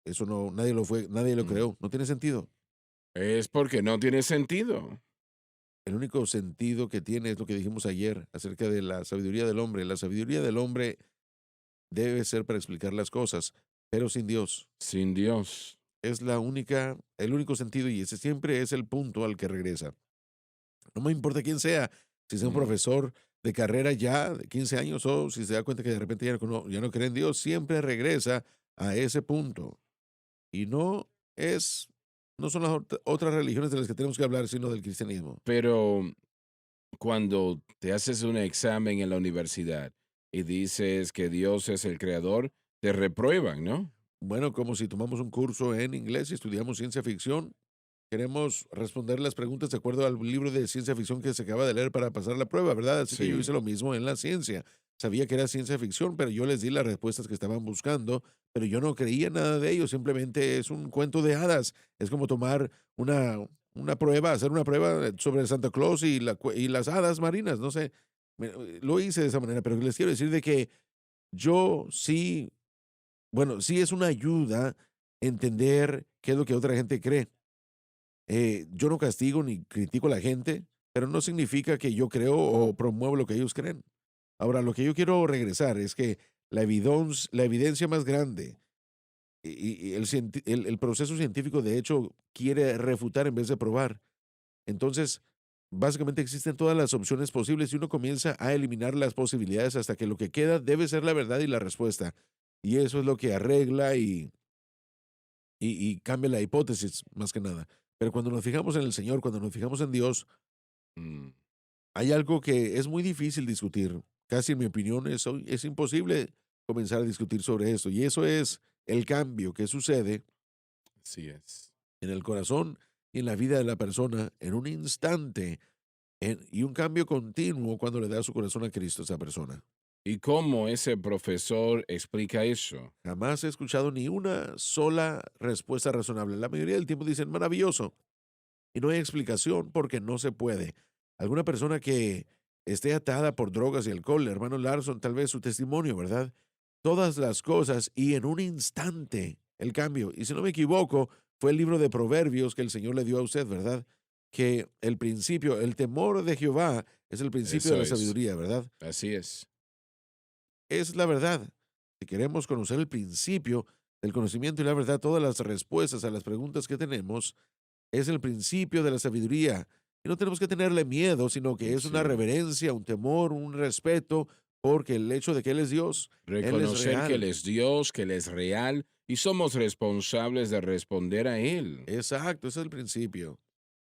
eso no, nadie lo fue, nadie lo Mm. creó, no tiene sentido. Es porque no tiene sentido. El único sentido que tiene es lo que dijimos ayer acerca de la sabiduría del hombre. La sabiduría del hombre debe ser para explicar las cosas, pero sin Dios. Sin Dios. Es la única, el único sentido, y ese siempre es el punto al que regresa. No me importa quién sea, si sea un Mm. profesor de carrera ya de 15 años o si se da cuenta que de repente ya no cree en Dios, siempre regresa a ese punto. Y no es, no son las otras religiones de las que tenemos que hablar, sino del cristianismo. Pero cuando te haces un examen en la universidad y dices que Dios es el creador, te reprueban, ¿no? Bueno, como si tomamos un curso en inglés y estudiamos ciencia ficción, queremos responder las preguntas de acuerdo al libro de ciencia ficción que se acaba de leer para pasar la prueba, ¿verdad? Así que yo hice Sí. lo mismo en la ciencia. Sabía que era ciencia ficción, pero yo les di las respuestas que estaban buscando, pero yo no creía nada de ello, simplemente es un cuento de hadas. Es como tomar una prueba, hacer una prueba sobre Santa Claus y, y las hadas marinas, no sé. Lo hice de esa manera, pero les quiero decir de que yo sí, bueno, sí es una ayuda entender qué es lo que otra gente cree. Yo no castigo ni critico a la gente, pero no significa que yo creo o promuevo lo que ellos creen. Ahora, lo que yo quiero regresar es que la evidencia más grande y el proceso científico, de hecho, quiere refutar en vez de probar. Entonces, básicamente existen todas las opciones posibles y uno comienza a eliminar las posibilidades hasta que lo que queda debe ser la verdad y la respuesta. Y eso es lo que arregla y cambia la hipótesis, más que nada. Pero cuando nos fijamos en el Señor, cuando nos fijamos en Dios, Mm. hay algo que es muy difícil discutir. Casi, en mi opinión, es imposible comenzar a discutir sobre esto. Y eso es el cambio que sucede Así es. en el corazón y en la vida de la persona en un instante, y un cambio continuo cuando le da su corazón a Cristo a esa persona. ¿Y cómo ese profesor explica eso? Jamás he escuchado ni una sola respuesta razonable. La mayoría del tiempo dicen maravilloso. Y no hay explicación porque no se puede. Alguna persona que esté atada por drogas y alcohol, hermano Larson, tal vez su testimonio, ¿verdad? Todas las cosas y en un instante el cambio. Y si no me equivoco, fue el libro de Proverbios que el Señor le dio a usted, ¿verdad? Que el principio, el temor de Jehová es el principio de Eso la es. sabiduría, ¿verdad? Así es. Es la verdad. Si queremos conocer el principio del conocimiento y la verdad, todas las respuestas a las preguntas que tenemos, es el principio de la sabiduría. Y no tenemos que tenerle miedo, sino que es una Sí. reverencia, un temor, un respeto, porque el hecho de que Él es Dios, Él es Reconocer que Él real. es Dios, que Él es real y somos responsables de responder a Él. Exacto, ese es el principio.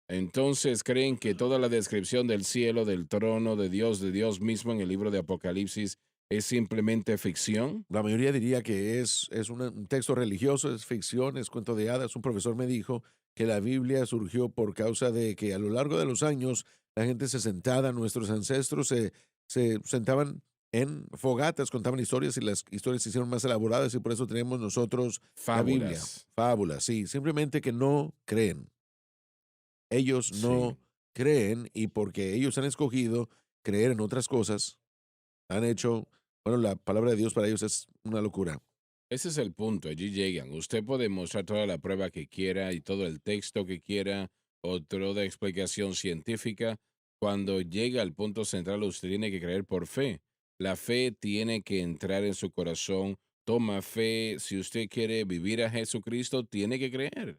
Entonces, ¿creen que toda la descripción del cielo, del trono, de Dios mismo en el libro de Apocalipsis es simplemente ficción? La mayoría diría que es un texto religioso, es ficción, es cuento de hadas. Un profesor me dijo que la Biblia surgió por causa de que a lo largo de los años la gente se sentaba, nuestros ancestros se sentaban en fogatas, contaban historias y las historias se hicieron más elaboradas y por eso tenemos nosotros la Biblia. Fábulas. Fábulas, sí, simplemente que no creen. Ellos Sí. no creen y porque ellos han escogido creer en otras cosas, han hecho, bueno, la palabra de Dios para ellos es una locura. Ese es el punto, allí llegan. Usted puede mostrar toda la prueba que quiera y todo el texto que quiera o toda explicación científica. Cuando llega al punto central, usted tiene que creer por fe. La fe tiene que entrar en su corazón. Toma fe. Si usted quiere vivir a Jesucristo, tiene que creer.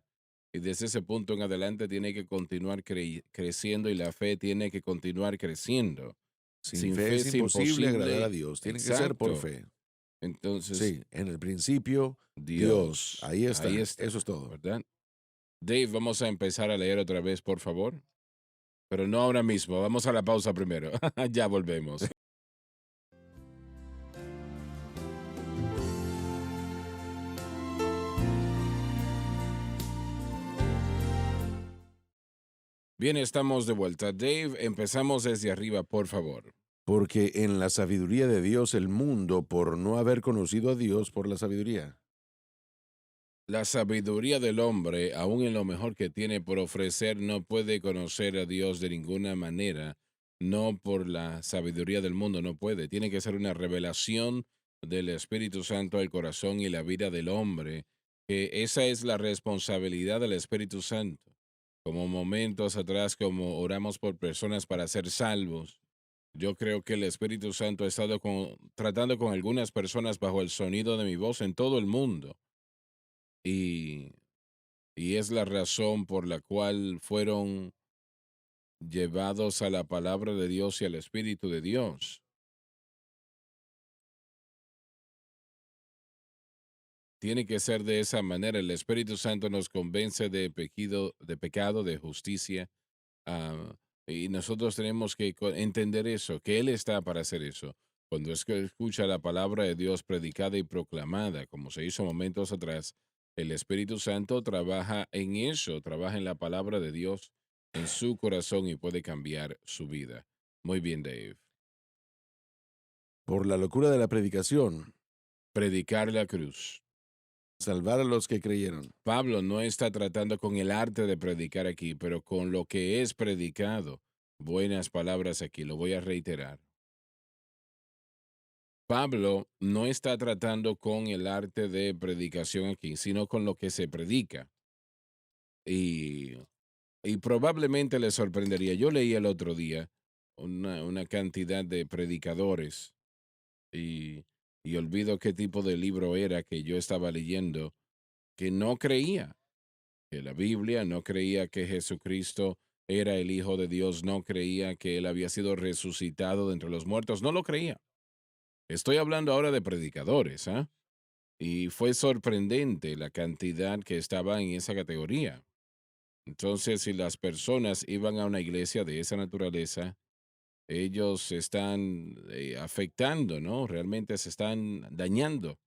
Y desde ese punto en adelante tiene que continuar creciendo y la fe tiene que continuar creciendo. Sin Sin fe fe es es imposible agradar a imposible. Dios. Tiene que ser por Exacto. fe. Entonces, Sí, en el principio, Dios. Dios, Ahí ahí está. está, Eso es todo. ¿verdad? Dave, vamos a empezar a leer otra vez, por favor. Pero no ahora mismo. Vamos a la pausa primero. Ya volvemos. Bien, estamos de vuelta. Dave, empezamos desde arriba, por favor. Porque en la sabiduría de Dios el mundo, por no haber conocido a Dios por la sabiduría. La sabiduría del hombre, aun en lo mejor que tiene por ofrecer, no puede conocer a Dios de ninguna manera. No por la sabiduría del mundo, no puede. Tiene que ser una revelación del Espíritu Santo al corazón y la vida del hombre. Que esa es la responsabilidad del Espíritu Santo. Como momentos atrás, como oramos por personas para ser salvos. Yo creo que el Espíritu Santo ha estado tratando con algunas personas bajo el sonido de mi voz en todo el mundo. Y y es la razón por la cual fueron llevados a la palabra de Dios y al Espíritu de Dios. Tiene que ser de esa manera. El Espíritu Santo nos convence de pecado, de justicia, y nosotros tenemos que entender eso, que Él está para hacer eso. Cuando es que escucha la palabra de Dios predicada y proclamada, como se hizo momentos atrás, el Espíritu Santo trabaja en eso, trabaja en la palabra de Dios en su corazón y puede cambiar su vida. Muy bien, Dave. Por la locura de la predicación, Predicar la cruz. salvar a los que creyeron. Pablo no está tratando con el arte de predicar aquí, pero con lo que es predicado. Buenas palabras aquí, lo voy a reiterar. Pablo no está tratando con el arte de predicación aquí, sino con lo que se predica. Y, y probablemente le sorprendería. Yo leí el otro día una cantidad de predicadores y, y olvido qué tipo de libro era que yo estaba leyendo, que no creía que la Biblia, no creía que Jesucristo era el Hijo de Dios, no creía que Él había sido resucitado de entre los muertos, no lo creía. Estoy hablando ahora de predicadores, ¿ah? Y fue sorprendente la cantidad que estaba en esa categoría. Entonces, si las personas iban a una iglesia de esa naturaleza, ellos se están afectando, ¿no? Realmente se están dañando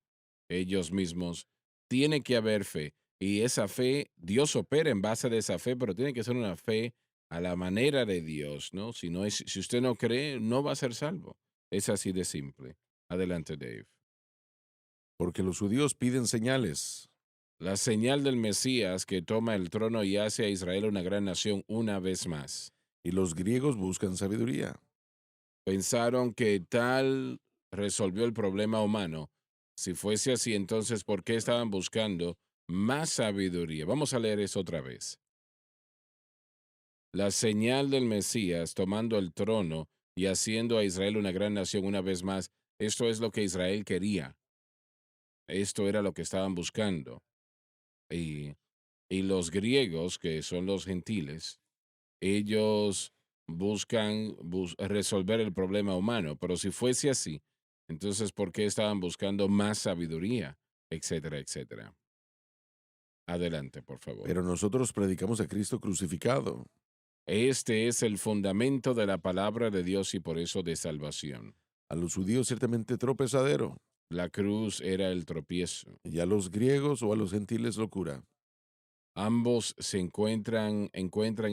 ellos mismos. Tiene que haber fe. Y esa fe, Dios opera en base de esa fe, pero tiene que ser una fe a la manera de Dios, ¿no? Si no es, si usted no cree, no va a ser salvo. Es así de simple. Adelante, Dave. Porque los judíos piden señales. La señal del Mesías que toma el trono y hace a Israel una gran nación una vez más. Y los griegos buscan sabiduría. Pensaron que tal resolvió el problema humano. Si fuese así, entonces, ¿por qué estaban buscando más sabiduría? Vamos a leer eso otra vez. La señal del Mesías tomando el trono y haciendo a Israel una gran nación una vez más. Esto es lo que Israel quería. Esto era lo que estaban buscando. Y, y los griegos, que son los gentiles, ellos buscan resolver el problema humano, pero si fuese así, entonces ¿por qué estaban buscando más sabiduría? Etcétera, etcétera. Adelante, por favor. Pero nosotros predicamos a Cristo crucificado. Este es el fundamento de la palabra de Dios y por eso de salvación. A los judíos ciertamente tropezadero. La cruz era el tropiezo. Y a los griegos o a los gentiles locura. Ambos encuentran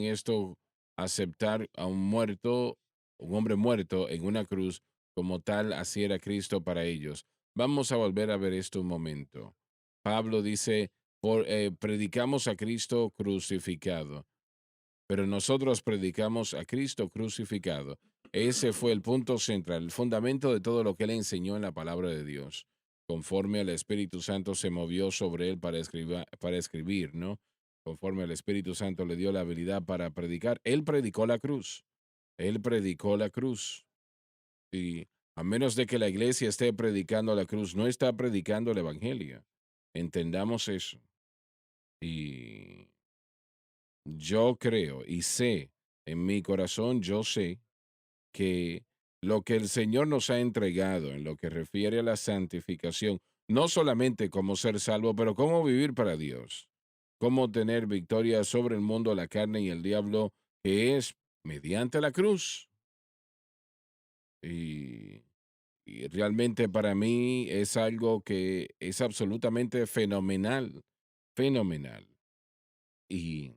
esto, aceptar a un muerto, un hombre muerto en una cruz, como tal, así era Cristo para ellos. Vamos a volver a ver esto un momento. Pablo dice, predicamos a Cristo crucificado, pero nosotros predicamos a Cristo crucificado. Ese fue el punto central, el fundamento de todo lo que él enseñó en la palabra de Dios. Conforme al Espíritu Santo se movió sobre él para escribir, ¿no? Conforme al Espíritu Santo le dio la habilidad para predicar. Él predicó la cruz. Él predicó la cruz. Y a menos de que la iglesia esté predicando la cruz, no está predicando el Evangelio. Entendamos eso. Y yo creo y sé, en mi corazón yo sé que lo que el Señor nos ha entregado en lo que refiere a la santificación, no solamente cómo ser salvo, pero cómo vivir para Dios, cómo tener victoria sobre el mundo, la carne y el diablo, que es mediante la cruz. Y, y realmente para mí es algo que es absolutamente fenomenal, fenomenal. Y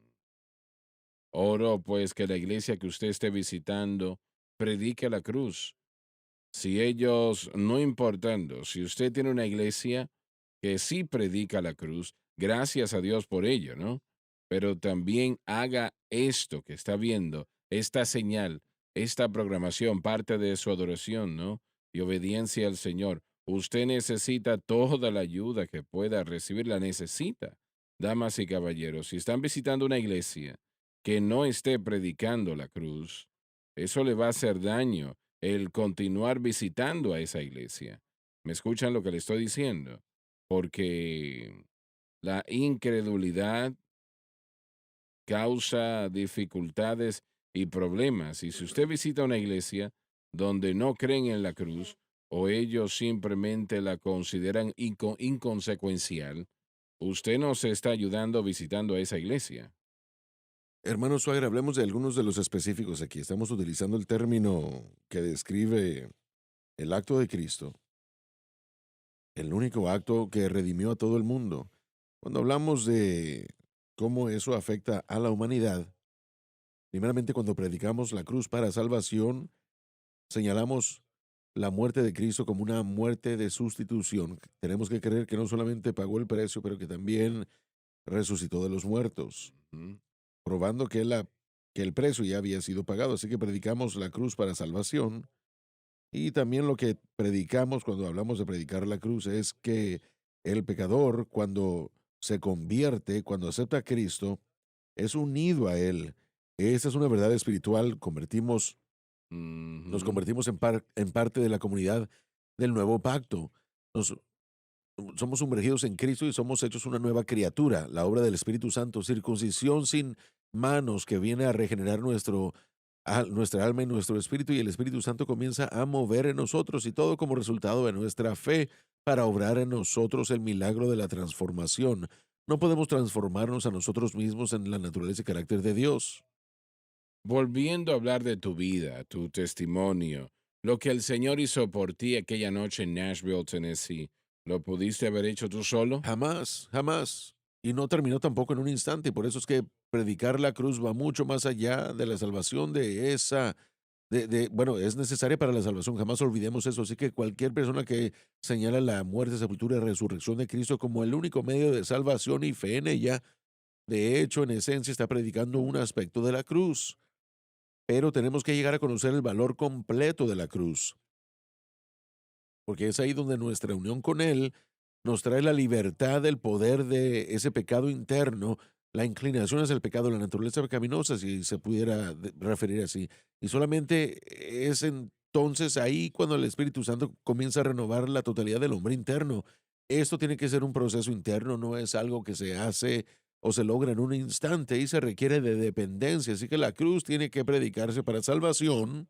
oro pues que la iglesia que usted esté visitando predique la cruz. Si ellos, no importando, si usted tiene una iglesia que sí predica la cruz, gracias a Dios por ello, ¿no? Pero también haga esto que está viendo, esta señal, esta programación, parte de su adoración, ¿no? Y obediencia al Señor. Usted necesita toda la ayuda que pueda recibir, la necesita. Damas y caballeros, si están visitando una iglesia que no esté predicando la cruz, eso le va a hacer daño el continuar visitando a esa iglesia. ¿Me escuchan lo que le estoy diciendo? Porque la incredulidad causa dificultades y problemas. Y si usted visita una iglesia donde no creen en la cruz o ellos simplemente la consideran inconsecuencial, usted no se está ayudando visitando a esa iglesia. Hermano Swagger, hablemos de algunos de los específicos aquí. Estamos utilizando el término que describe el acto de Cristo, el único acto que redimió a todo el mundo. Cuando hablamos de cómo eso afecta a la humanidad, primeramente cuando predicamos la cruz para salvación, señalamos la muerte de Cristo como una muerte de sustitución. Tenemos que creer que no solamente pagó el precio, pero que también resucitó de los muertos, Ujú. probando que el precio ya había sido pagado. Así que predicamos la cruz para salvación. Y también lo que predicamos cuando hablamos de predicar la cruz es que el pecador, cuando se convierte, cuando acepta a Cristo, es unido a Él. Esa es una verdad espiritual. Nos Ujú. convertimos en parte de la comunidad del nuevo pacto. Nos, somos sumergidos en Cristo y somos hechos una nueva criatura, la obra del Espíritu Santo, circuncisión sin manos que viene a regenerar nuestra alma y nuestro espíritu, y el Espíritu Santo comienza a mover en nosotros y todo como resultado de nuestra fe para obrar en nosotros el milagro de la transformación. No podemos transformarnos a nosotros mismos en la naturaleza y carácter de Dios. Volviendo a hablar de tu vida, tu testimonio, lo que el Señor hizo por ti aquella noche en Nashville, Tennessee, ¿lo pudiste haber hecho tú solo? Jamás, jamás. Y no terminó tampoco en un instante. Por eso es que predicar la cruz va mucho más allá de la salvación de esa, bueno, es necesaria para la salvación. Jamás olvidemos eso. Así que cualquier persona que señala la muerte, sepultura y resurrección de Cristo como el único medio de salvación y fe en ella, de hecho, en esencia, está predicando un aspecto de la cruz. Pero tenemos que llegar a conocer el valor completo de la cruz, porque es ahí donde nuestra unión con Él nos trae la libertad del poder de ese pecado interno, la inclinación hacia el pecado, la naturaleza pecaminosa, si se pudiera referir así. Y solamente es entonces ahí cuando el Espíritu Santo comienza a renovar la totalidad del hombre interno. Esto tiene que ser un proceso interno, no es algo que se hace o se logra en un instante y se requiere de dependencia. Así que la cruz tiene que predicarse para salvación,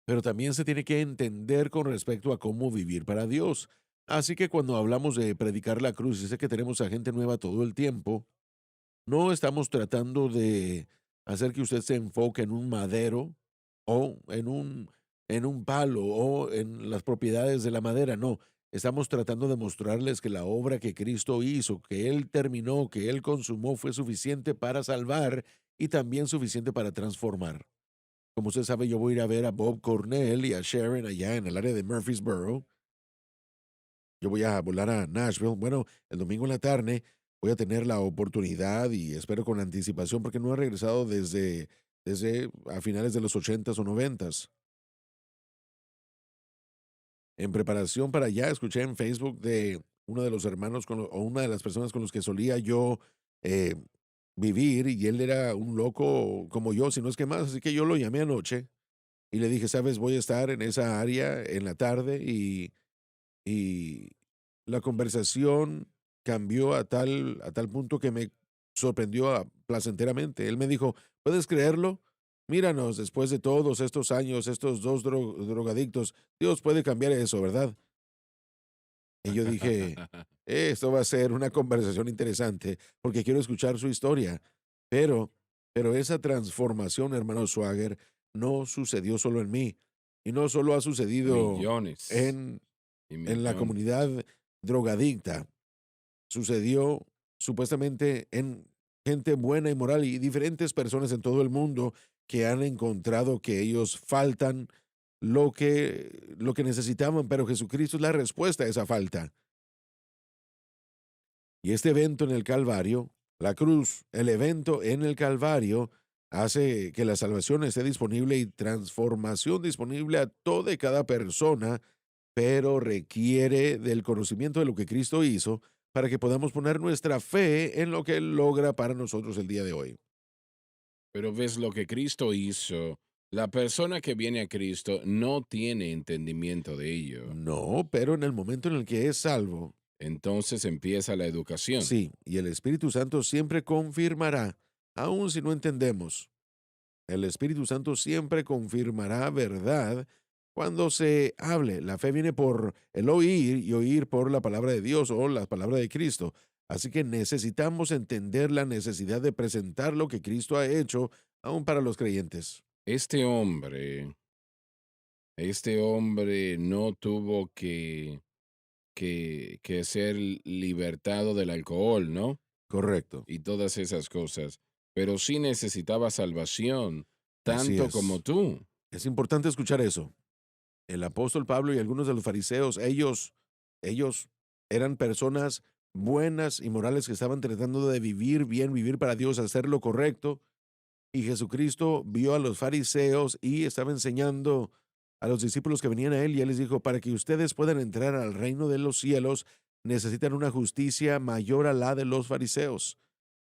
pero también se tiene que entender con respecto a cómo vivir para Dios. Así que cuando hablamos de predicar la cruz, y sé que tenemos a gente nueva todo el tiempo, no estamos tratando de hacer que usted se enfoque en un madero o en un palo o en las propiedades de la madera, no. Estamos tratando de mostrarles que la obra que Cristo hizo, que Él terminó, que Él consumó, fue suficiente para salvar y también suficiente para transformar. Como usted sabe, yo voy a ir a ver a Bob Cornell y a Sharon allá en el área de Murfreesboro. Yo voy a volar a Nashville. Bueno, el domingo en la tarde voy a tener la oportunidad y espero con anticipación porque no he regresado desde a finales de los 80s o 90s. En preparación para allá, escuché en Facebook de uno de los hermanos o una de las personas con los que solía yo eh, vivir, y él era un loco como yo, si no es que más. Así que yo lo llamé anoche y le dije, sabes, voy a estar en esa área en la tarde, y la conversación cambió a tal punto que me sorprendió placenteramente. Él me dijo, ¿puedes creerlo? míranos, después de todos estos años, estos dos drogadictos, Dios puede cambiar eso, ¿verdad? Y yo dije, esto va a ser una conversación interesante porque quiero escuchar su historia. Pero, pero esa transformación, hermano Swagger, no sucedió solo en mí y no solo ha sucedido Millones en, y en la millones. comunidad drogadicta, sucedió supuestamente en gente buena y moral y diferentes personas en todo el mundo que han encontrado que ellos faltan lo que necesitaban, pero Jesucristo es la respuesta a esa falta. Y este evento en el Calvario, la cruz, el evento en el Calvario, hace que la salvación esté disponible y transformación disponible a toda y cada persona, pero requiere del conocimiento de lo que Cristo hizo para que podamos poner nuestra fe en lo que Él logra para nosotros el día de hoy. Pero ves lo que Cristo hizo. La persona que viene a Cristo no tiene entendimiento de ello. No, pero en el momento en el que es salvo, Entonces empieza la educación. sí, y el Espíritu Santo siempre confirmará, aun si no entendemos. El Espíritu Santo siempre confirmará verdad cuando se hable. La fe viene por el oír y oír por la palabra de Dios o la palabra de Cristo. Así que necesitamos entender la necesidad de presentar lo que Cristo ha hecho aún para los creyentes. Este hombre, este hombre no tuvo que ser libertado del alcohol, ¿no? Correcto. Y todas esas cosas, pero sí necesitaba salvación, Así tanto como es. tú. Es importante escuchar eso. El apóstol Pablo y algunos de los fariseos, ellos eran personas buenas y morales que estaban tratando de vivir bien, vivir para Dios, hacer lo correcto. Y Jesucristo vio a los fariseos y estaba enseñando a los discípulos que venían a él y él les dijo, para que ustedes puedan entrar al reino de los cielos, necesitan una justicia mayor a la de los fariseos.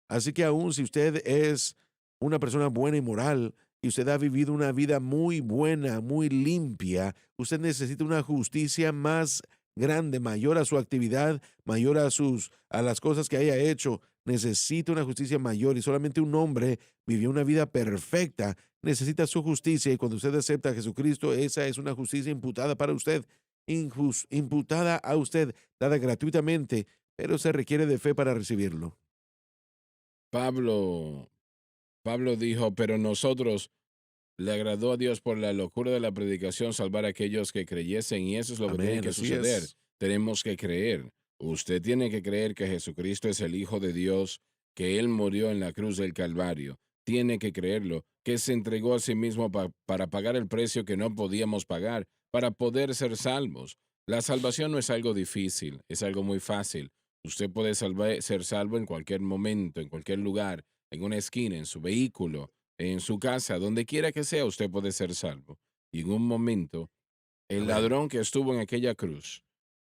Así que aun si usted es una persona buena y moral y usted ha vivido una vida muy buena, muy limpia, usted necesita una justicia más grande, mayor a su actividad, mayor a las cosas que haya hecho. Necesita una justicia mayor y solamente un hombre vivió una vida perfecta. Necesita su justicia y cuando usted acepta a Jesucristo, esa es una justicia imputada para usted, imputada a usted, dada gratuitamente, pero se requiere de fe para recibirlo. Pablo, Pablo dijo, pero nosotros le agradó a Dios por la locura de la predicación salvar a aquellos que creyesen y eso es lo que tiene Amén, que así suceder. es. Tenemos que creer. Usted tiene que creer que Jesucristo es el Hijo de Dios, que Él murió en la cruz del Calvario. Tiene que creerlo, que se entregó a sí mismo para pagar el precio que no podíamos pagar, para poder ser salvos. La salvación no es algo difícil, es algo muy fácil. Usted puede ser salvo en cualquier momento, en cualquier lugar, en una esquina, en su vehículo, en su casa, donde quiera que sea, usted puede ser salvo. Y en un momento, el Amén. ladrón que estuvo en aquella cruz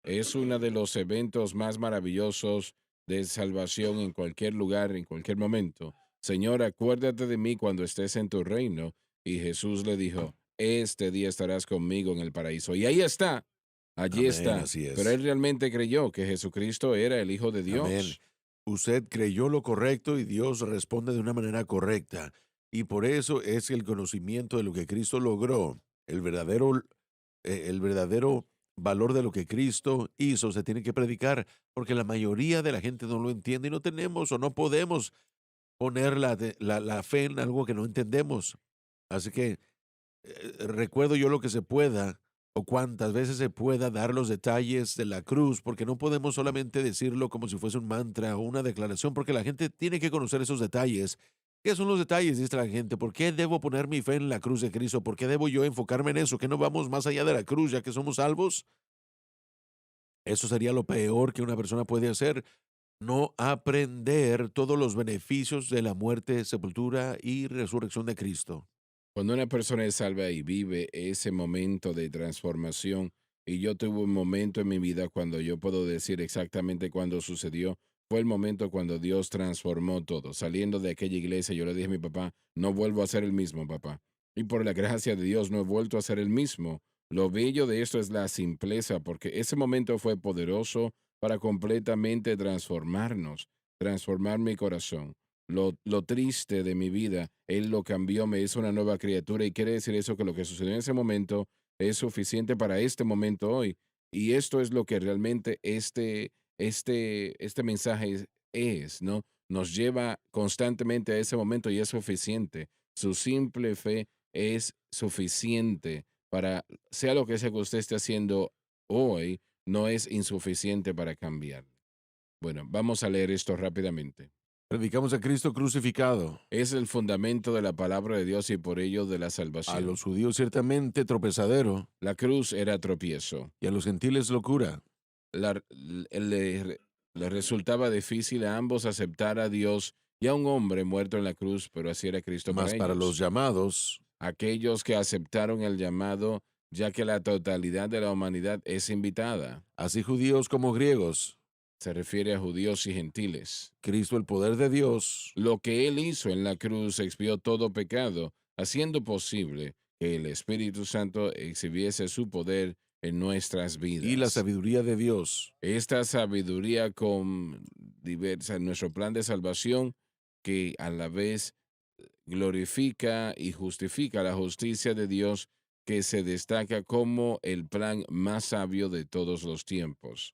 es uno de los eventos más maravillosos de salvación en cualquier lugar, en cualquier momento. Señor, acuérdate de mí cuando estés en tu reino. Y Jesús le dijo, este día estarás conmigo en el paraíso. Y ahí está, allí Amén, está. así Pero él es. realmente creyó que Jesucristo era el Hijo de Amén. Dios. Usted creyó lo correcto y Dios responde de una manera correcta. Y por eso es el conocimiento de lo que Cristo logró, el verdadero valor de lo que Cristo hizo, se tiene que predicar, porque la mayoría de la gente no lo entiende y no tenemos o no podemos poner la fe en algo que no entendemos. Así que recuerdo yo lo que se pueda o cuantas veces se pueda dar los detalles de la cruz, porque no podemos solamente decirlo como si fuese un mantra o una declaración, porque la gente tiene que conocer esos detalles. ¿Qué son los detalles? Dice la gente. ¿Por qué debo poner mi fe en la cruz de Cristo? ¿Por qué debo yo enfocarme en eso? ¿Que no vamos más allá de la cruz ya que somos salvos? Eso sería lo peor que una persona puede hacer. No aprender todos los beneficios de la muerte, sepultura y resurrección de Cristo. Cuando una persona es salva y vive ese momento de transformación, y yo tuve un momento en mi vida cuando yo puedo decir exactamente cuándo sucedió, fue el momento cuando Dios transformó todo. Saliendo de aquella iglesia, yo le dije a mi papá, no vuelvo a ser el mismo, papá. Y por la gracia de Dios no he vuelto a ser el mismo. Lo bello de esto es la simpleza, porque ese momento fue poderoso para completamente transformarnos, transformar mi corazón. lo triste de mi vida. Él lo cambió, me hizo una nueva criatura y quiere decir eso que lo que sucedió en ese momento es suficiente para este momento hoy. Y esto es lo que realmente este mensaje es, ¿no? Nos lleva constantemente a ese momento y es suficiente. Su simple fe es suficiente para, sea lo que sea que usted esté haciendo hoy, no es insuficiente para cambiar. Bueno, vamos a leer esto rápidamente. Predicamos a Cristo crucificado. Es el fundamento de la palabra de Dios y por ello de la A salvación. los judíos ciertamente tropezadero, La cruz era tropiezo. y a los gentiles locura. Le resultaba difícil a ambos aceptar a Dios y a un hombre muerto en la cruz, pero así era Cristo Mas para para ellos. los llamados, Aquellos que aceptaron el llamado, ya que la totalidad de la humanidad es invitada. así judíos como griegos, Se refiere a judíos y gentiles. Cristo, el poder de Dios, Lo que Él hizo en la cruz expió todo pecado, haciendo posible que el Espíritu Santo exhibiese su poder en nuestras vidas. y la sabiduría de Dios, Esta sabiduría con diversa nuestro plan de salvación, que a la vez glorifica y justifica la justicia de Dios, que se destaca como el plan más sabio de todos los tiempos.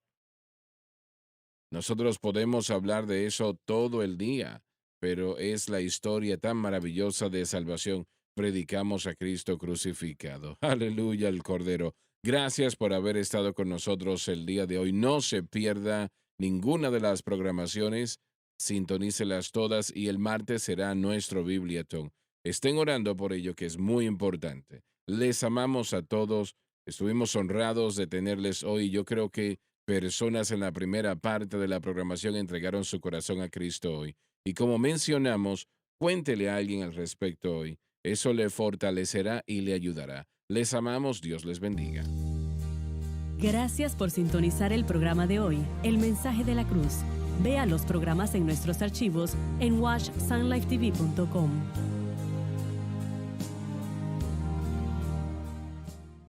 Nosotros podemos hablar de eso todo el día, pero es la historia tan maravillosa de salvación. Predicamos a Cristo crucificado. Aleluya al Cordero. Gracias por haber estado con nosotros el día de hoy. No se pierda ninguna de las programaciones. Sintonícelas todas y el martes será nuestro Bibliatón. Estén orando por ello, que es muy importante. Les amamos a todos. Estuvimos honrados de tenerles hoy. Yo creo que personas en la primera parte de la programación entregaron su corazón a Cristo hoy. Y como mencionamos, cuéntele a alguien al respecto hoy. Eso le fortalecerá y le ayudará. Les amamos, Dios les bendiga. Gracias por sintonizar el programa de hoy, El Mensaje de la Cruz. Vea los programas en nuestros archivos en watchsunlifetv.com.